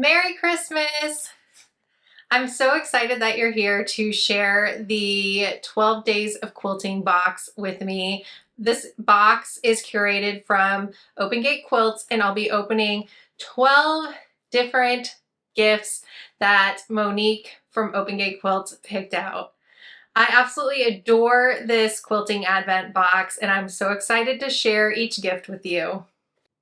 Merry Christmas! I'm so excited that you're here to share the 12 Days of Quilting box with me. This box is curated from Open Gate Quilts, and I'll be opening 12 different gifts that Monique from Open Gate Quilts picked out. I absolutely adore this quilting advent box, and I'm so excited to share each gift with you.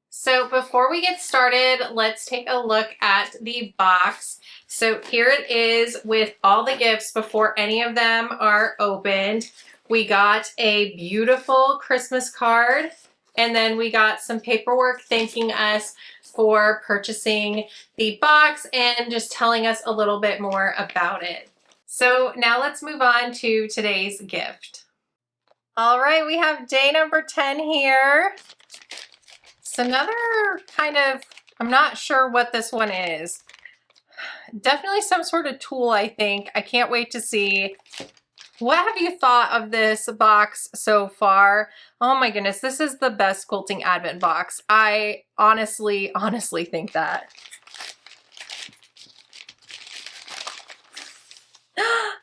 So before we get started, let's take a look at the box. So here it is with all the gifts before any of them are opened. We got a beautiful Christmas card, and then we got some paperwork thanking us for purchasing the box and just telling us a little bit more about it. So now let's move on to today's gift. All right, we have day number 10 here. It's another kind of, I'm not sure what this one is. Definitely some sort of tool, I think. I can't wait to see. What have you thought of this box so far? Oh my goodness, this is the best quilting advent box. I honestly think that.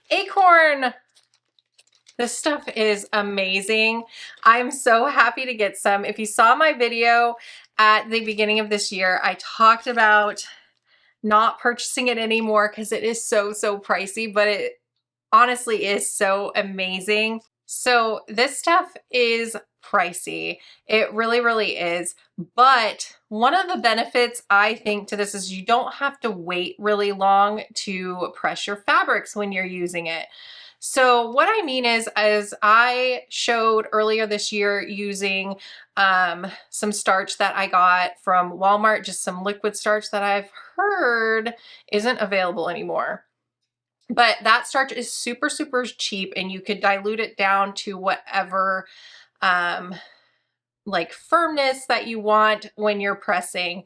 Acorn! This stuff is amazing. I'm so happy to get some. If you saw my video at the beginning of this year, I talked about not purchasing it anymore because it is so pricey, but it honestly is so amazing. So this stuff is pricey. It really is. But one of the benefits I think to this is you don't have to wait really long to press your fabrics when you're using it. So what I mean is, as I showed earlier this year using some starch that I got from Walmart, just some liquid starch that I've heard isn't available anymore. But that starch is super cheap, and you could dilute it down to whatever like firmness that you want when you're pressing.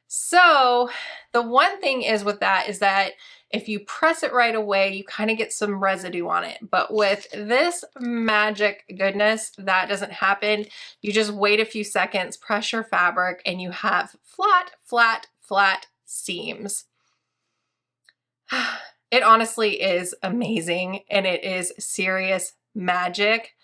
So the one thing is with that is that if you press it right away, you kind of get some residue on it. But with this magic goodness, that doesn't happen. You just wait a few seconds, press your fabric, and you have flat seams. It honestly is amazing, and it is serious magic.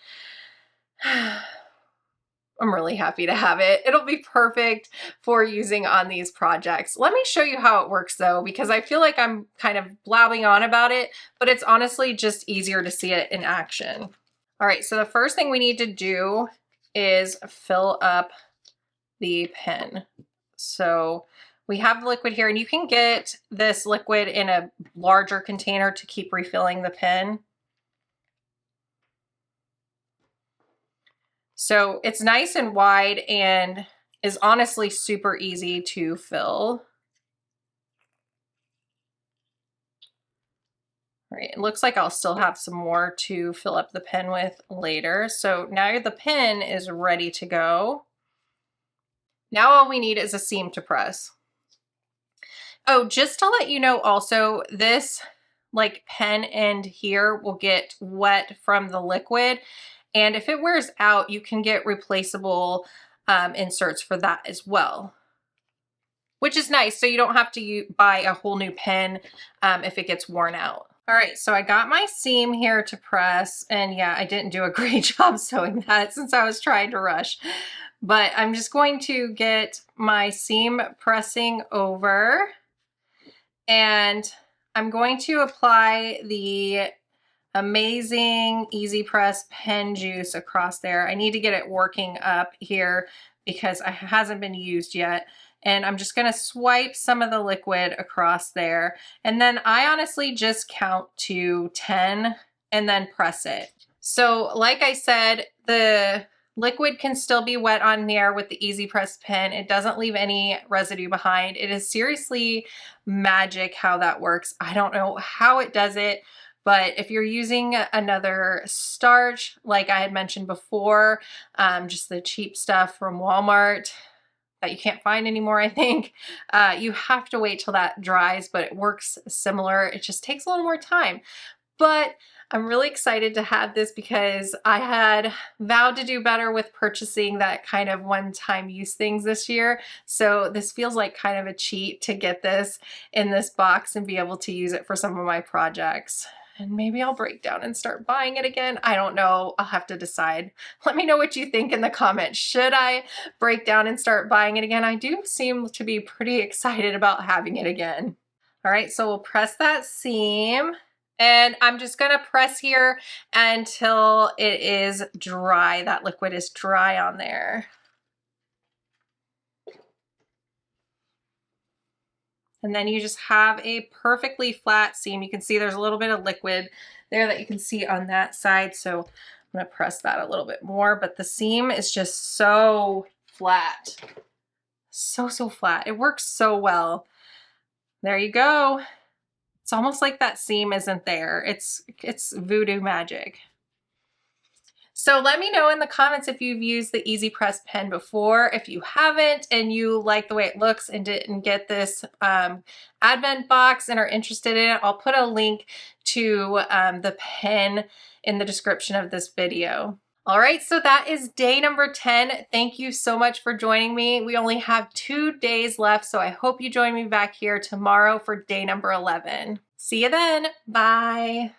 I'm really happy to have it. It'll be perfect for using on these projects. Let me show you how it works though, because I feel like I'm kind of blabbing on about it, but it's honestly just easier to see it in action. All right, so the first thing we need to do is fill up the pen. So we have liquid here, and you can get this liquid in a larger container to keep refilling the pen. So it's nice and wide and is honestly super easy to fill. All right, it looks like I'll still have some more to fill up the pen with later. So now the pen is ready to go. Now all we need is a seam to press. Oh, just to let you know also, this like pen end here will get wet from the liquid. And if it wears out, you can get replaceable inserts for that as well, which is nice. So you don't have to buy a whole new pen if it gets worn out. All right, so I got my seam here to press, and yeah, I didn't do a great job sewing that since I was trying to rush, but I'm just going to get my seam pressing over, and I'm going to apply the amazing Easy Press pen juice across there. I need to get it working up here because it hasn't been used yet. And I'm just gonna swipe some of the liquid across there. And then I honestly just count to 10 and then press it. So like I said, the liquid can still be wet on there with the Easy Press pen. It doesn't leave any residue behind. It is seriously magic how that works. I don't know how it does it, but if you're using another starch, like I had mentioned before, just the cheap stuff from Walmart that you can't find anymore, I think, you have to wait till that dries, but it works similar. It just takes a little more time. But I'm really excited to have this because I had vowed to do better with purchasing that kind of one-time use things this year. So this feels like kind of a cheat to get this in this box and be able to use it for some of my projects. And maybe I'll break down and start buying it again. I don't know. I'll have to decide. Let me know what you think in the comments. Should I break down and start buying it again? I do seem to be pretty excited about having it again. All right, so we'll press that seam. And I'm just gonna press here until it is dry. That liquid is dry on there. And then you just have a perfectly flat seam. You can see there's a little bit of liquid there that you can see on that side. So I'm gonna press that a little bit more, but the seam is just so flat. So flat. It works so well. There you go. It's almost like that seam isn't there. It's voodoo magic. So let me know in the comments if you've used the Easy Press pen before. If you haven't and you like the way it looks and didn't get this advent box and are interested in it, I'll put a link to the pen in the description of this video. All right, so that is day number 10. Thank you so much for joining me. We only have 2 days left, so I hope you join me back here tomorrow for day number 11. See you then. Bye.